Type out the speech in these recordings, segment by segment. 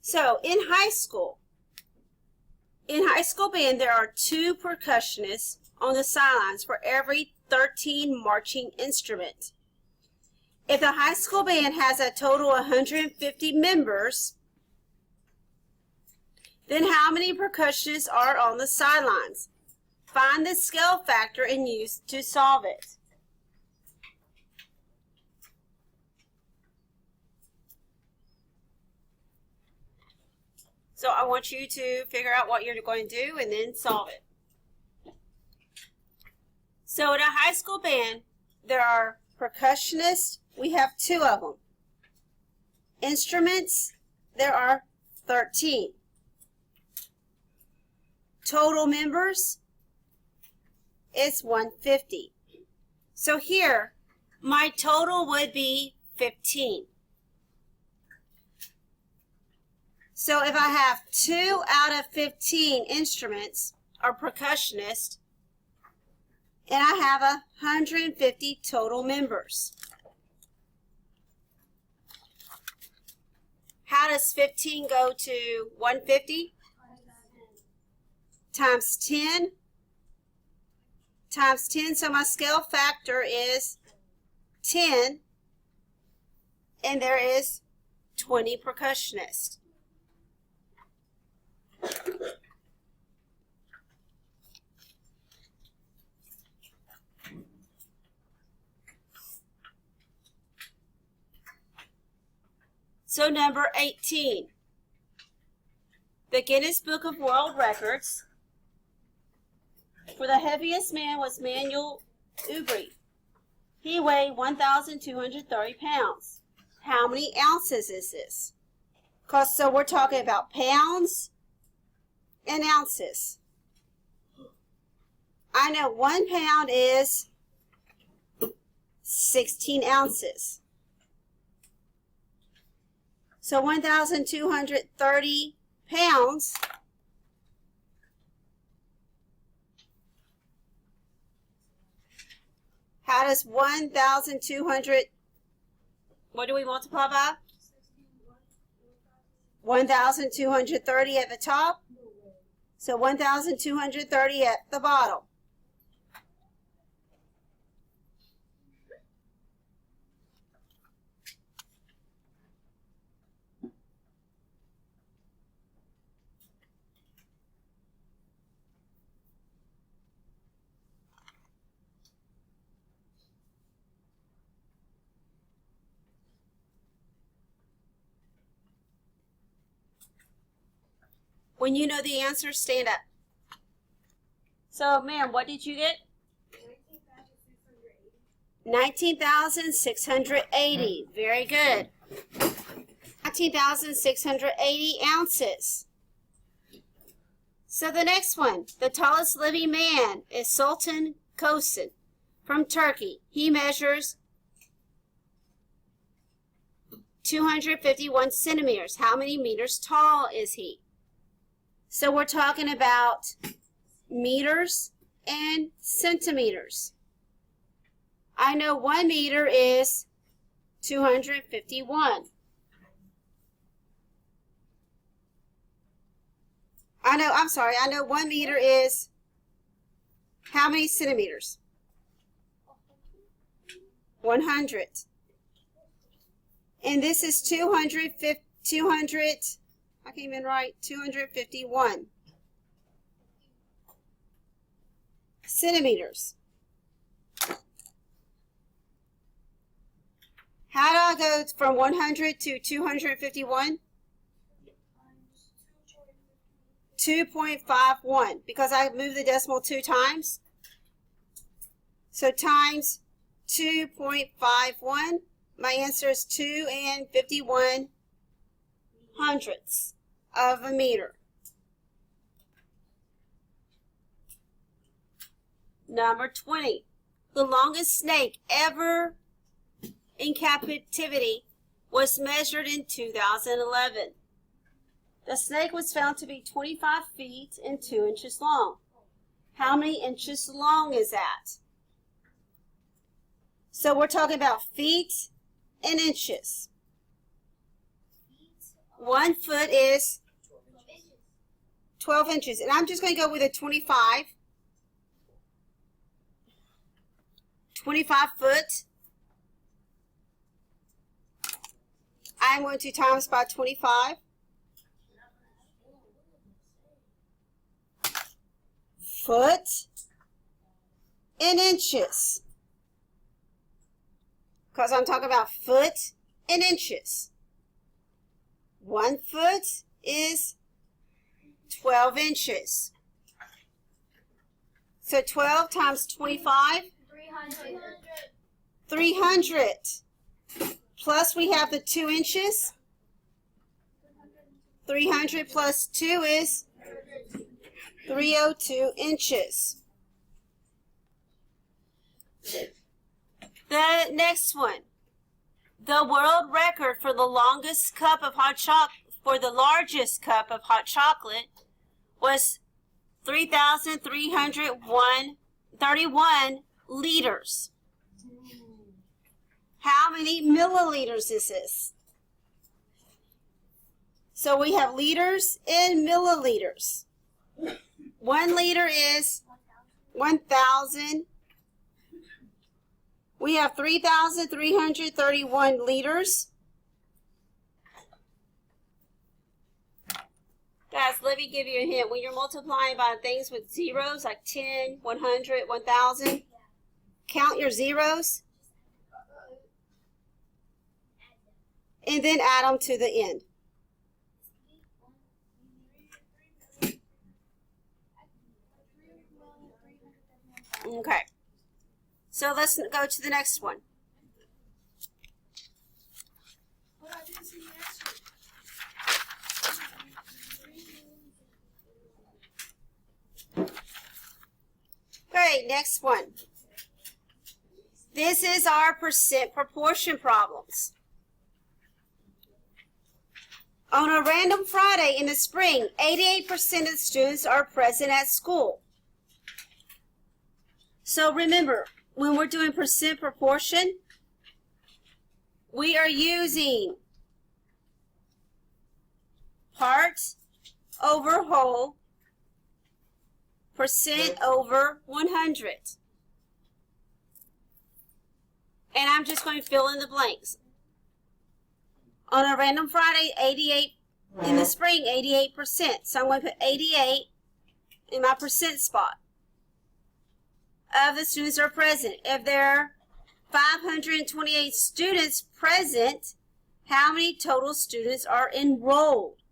So in high school band, there are 2 percussionists on the sidelines for every 13 marching instrument. If the high school band has a total of 150 members, then how many percussionists are on the sidelines? Find the scale factor and use to solve it. So I want you to figure out what you're going to do and then solve it. So in a high school band, there are percussionists. We have 2 of them. Instruments, there are 13. Total members is 150. So here, my total would be 15. So if I have 2 out of 15 instruments or percussionists, and I have 150 total members. How does 15 go to 150? Times 10. Times 10. So my scale factor is 10. And there is 20 percussionists. So number 18. The Guinness Book of World Records for the heaviest man was Manuel Ubri. He weighed 1,230 pounds. How many ounces is this? So we're talking about pounds and ounces. I know 1 pound is 16 ounces. So 1,230 pounds how does 1,200, what do we multiply by? 1,230 at the top. So 1,230 at the bottom. When you know the answer, stand up. So, ma'am, what did you get? 19,680. Very good. 19,680 ounces. So the next one, the tallest living man is Sultan Kosin from Turkey. He measures 251 centimeters. How many meters tall is he? So we're talking about meters and centimeters. I know 1 meter is 251. I know 1 meter is how many centimeters? 100. And this is 251 centimeters. How do I go from 100 to 251? 2.51, because I moved the decimal 2 times. So times 2.51, my answer is 2 51 of a meter. Number 20. The longest snake ever in captivity was measured in 2011. The snake was found to be 25 feet and 2 inches long. How many inches long is that? So we're talking about feet and inches. 1 foot is 12 inches. And I'm just going to go with a 25. 25 foot. I'm going to times by 25. Foot in inches. Because I'm talking about foot in inches. 1 foot is 12 inches. So 12 times 25? 300. Plus we have the 2 inches. 300 plus 2 is 302 inches. The next one. The world record for the longest cup of hot chocolate, for the largest cup of hot chocolate, was 3,331 liters. How many milliliters is this? So we have liters and milliliters. 1 liter is 1,000. We have 3,331 liters. Guys, let me give you a hint. When you're multiplying by things with zeros, like 10, 100, 1,000, count your zeros and then add them to the end. Okay. So let's go to the next one. Great, next one. This is our percent proportion problems. On a random Friday in the spring, 88% of the students are present at school. So remember, when we're doing percent proportion, we are using part over whole, percent over 100. And I'm just going to fill in the blanks. On a random Friday, 88, in the spring, 88%. So I'm going to put 88 in my percent spot. Of the students are present. If there are 528 students present, how many total students are enrolled?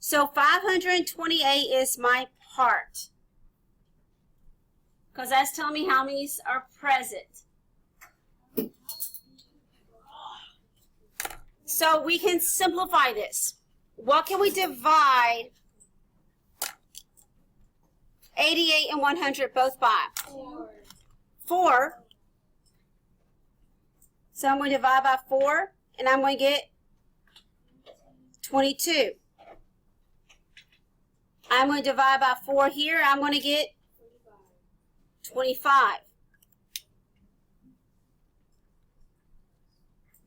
So 528 is my part, because that's telling me how many are present. So we can simplify this. What can we divide 88 and 100 both by? 4. So I'm going to divide by 4, and I'm going to get 22. I'm going to divide by 4 here. I'm going to get 25.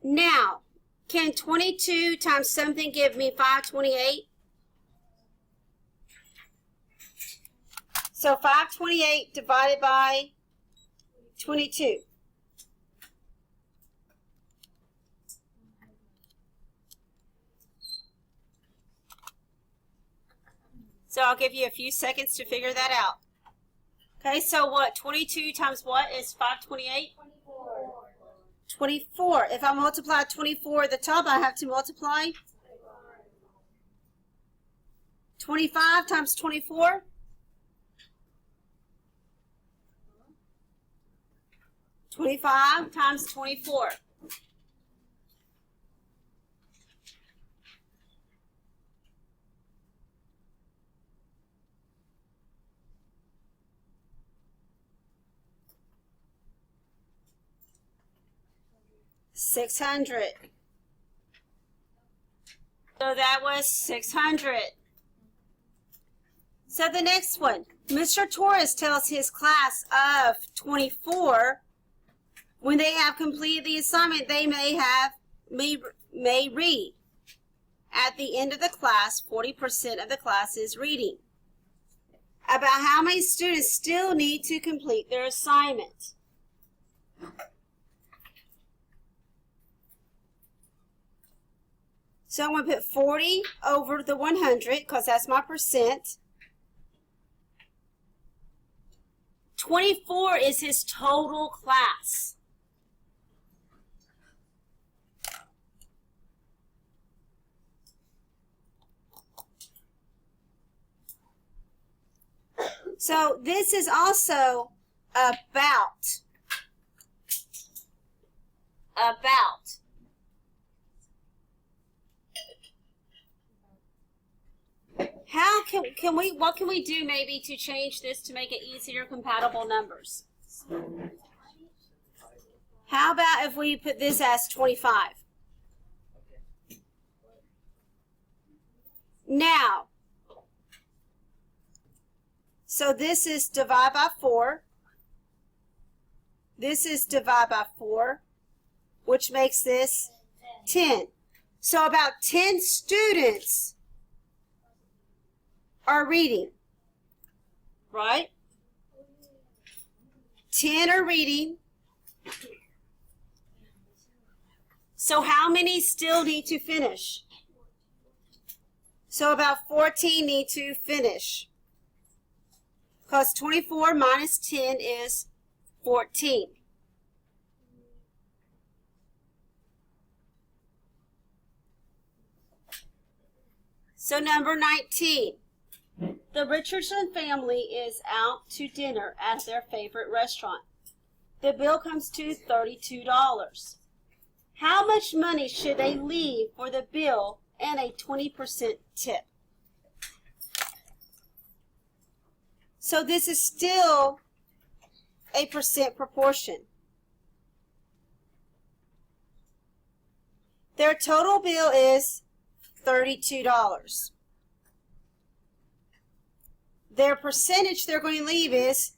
Now, can 22 times something give me 528? So 528 divided by 22. So I'll give you a few seconds to figure that out. Okay, so what? 22 times what is 528? 24. If I multiply 24 at the top, I have to multiply 25 times 24. 25 times 24. $600. So that was 600. So the next one, Mr. Torres tells his class of 24 when they have completed the assignment they may read. at the end of the class, 40% of the class is reading. About how many students still need to complete their assignment? So I'm going to put 40 over the 100 because that's my percent. 24 is his total class. So this is also about. How what can we do maybe to change this to make it easier, compatible numbers? How about if we put this as 25? Now, so this is divide by 4. This is divide by 4, which makes this 10. So about 10 students are reading, right? 10 are reading. So how many still need to finish? So about 14 need to finish. Because 24 minus 10 is 14. So number 19. The Richardson family is out to dinner at their favorite restaurant. The bill comes to $32. How much money should they leave for the bill and a 20% tip? So this is still a percent proportion. Their total bill is $32. Their percentage they're going to leave is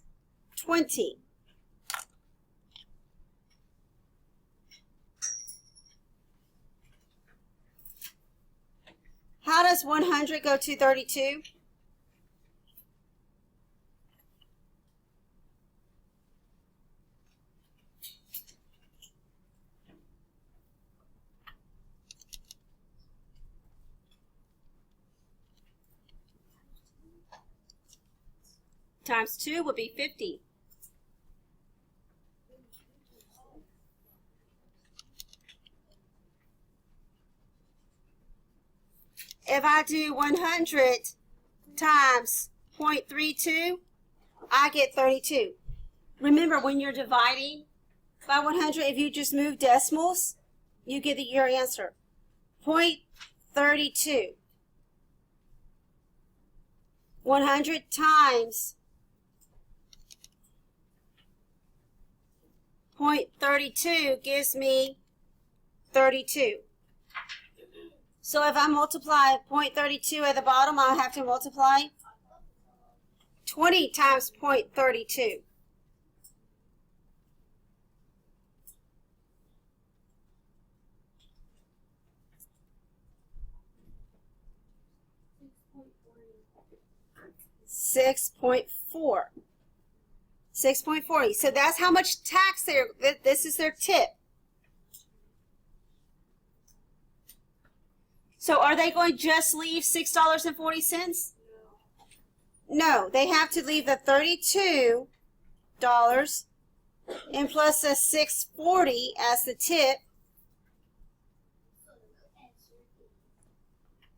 20. How does 100 go to 32? Times 2 would be 50. If I do 100 times 0.32, I get 32. Remember, when you're dividing by 100, if you just move decimals, you get your answer. 0.32. 100 times 0.32 gives me 32. So if I multiply 0.32 at the bottom, I'll have to multiply 20 times 0.32. $6.40. So that's how much tax this is their tip. So are they going to just leave $6.40? No, they have to leave the $32 and plus the $6.40 as the tip.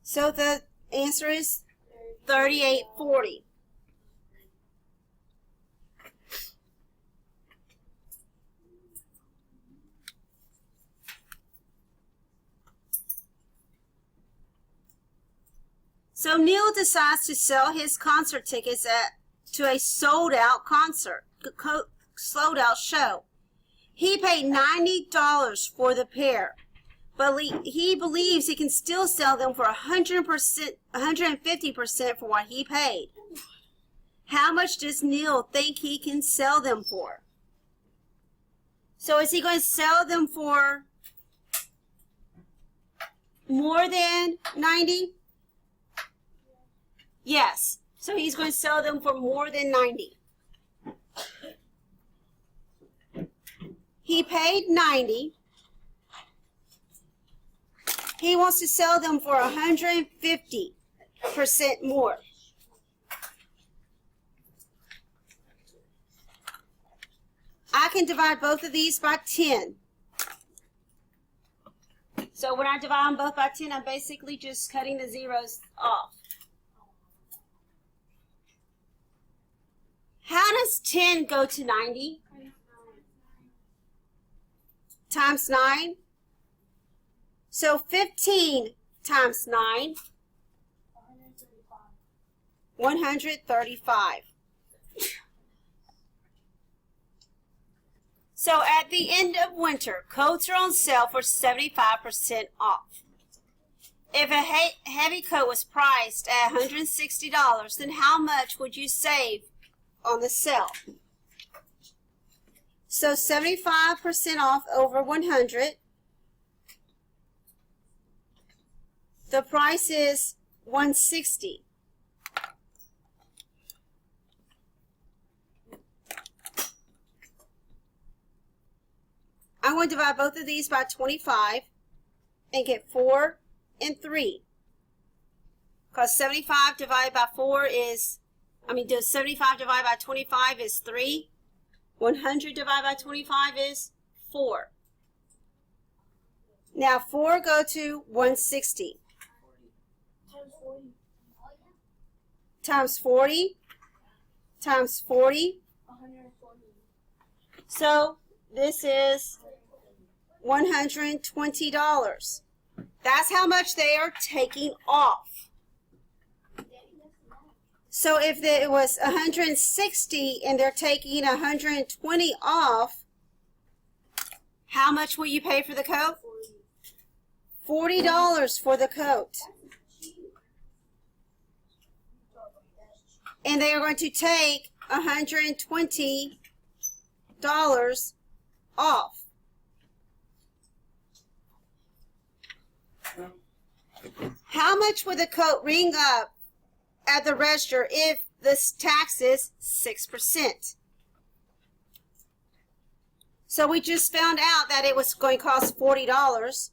So the answer is $38.40. So Neil decides to sell his concert tickets to a sold-out concert, sold-out show. He paid $90 for the pair, but he believes he can still sell them for 150% for what he paid. How much does Neil think he can sell them for? So is he going to sell them for more than 90? Yes. So he's going to sell them for more than 90. He paid 90. He wants to sell them for 150% more. I can divide both of these by 10. So when I divide them both by 10, I'm basically just cutting the zeros off. How does 10 go to 90? Times 9. So 15 times 9. 135. So at the end of winter, coats are on sale for 75% off. If a heavy coat was priced at $160, then how much would you save on the sale? So 75% off over 100. The price is $160. I'm going to divide both of these by 25 and get 4 and 3. Because 75 divided by 4 is, 75 divided by 25 is 3. 100 divided by 25 is 4. Now 4 go to 160. Times 40. Times 40. So this is $120. That's how much they are taking off. So if it was 160 and they're taking 120 off, how much will you pay for the coat? $40 for the coat. And they are going to take $120 off. How much would the coat ring up at the register if this tax is 6%? So we just found out that it was going to cost $40.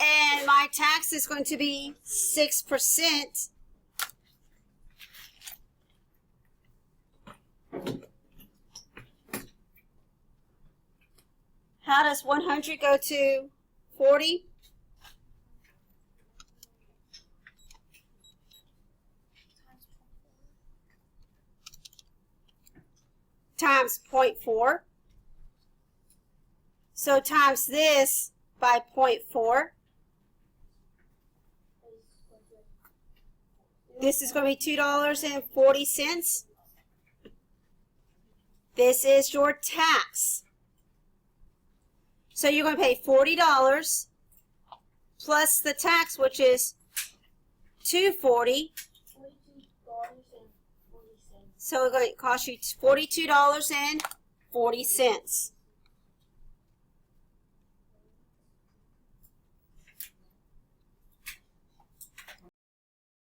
And my tax is going to be 6%. How does 100 go to 40? Times 0.4. So times this by 0.4. This is going to be $2.40. This is your tax. So you're going to pay $40 plus the tax, which is $2.40. So it's going to cost you $42.40.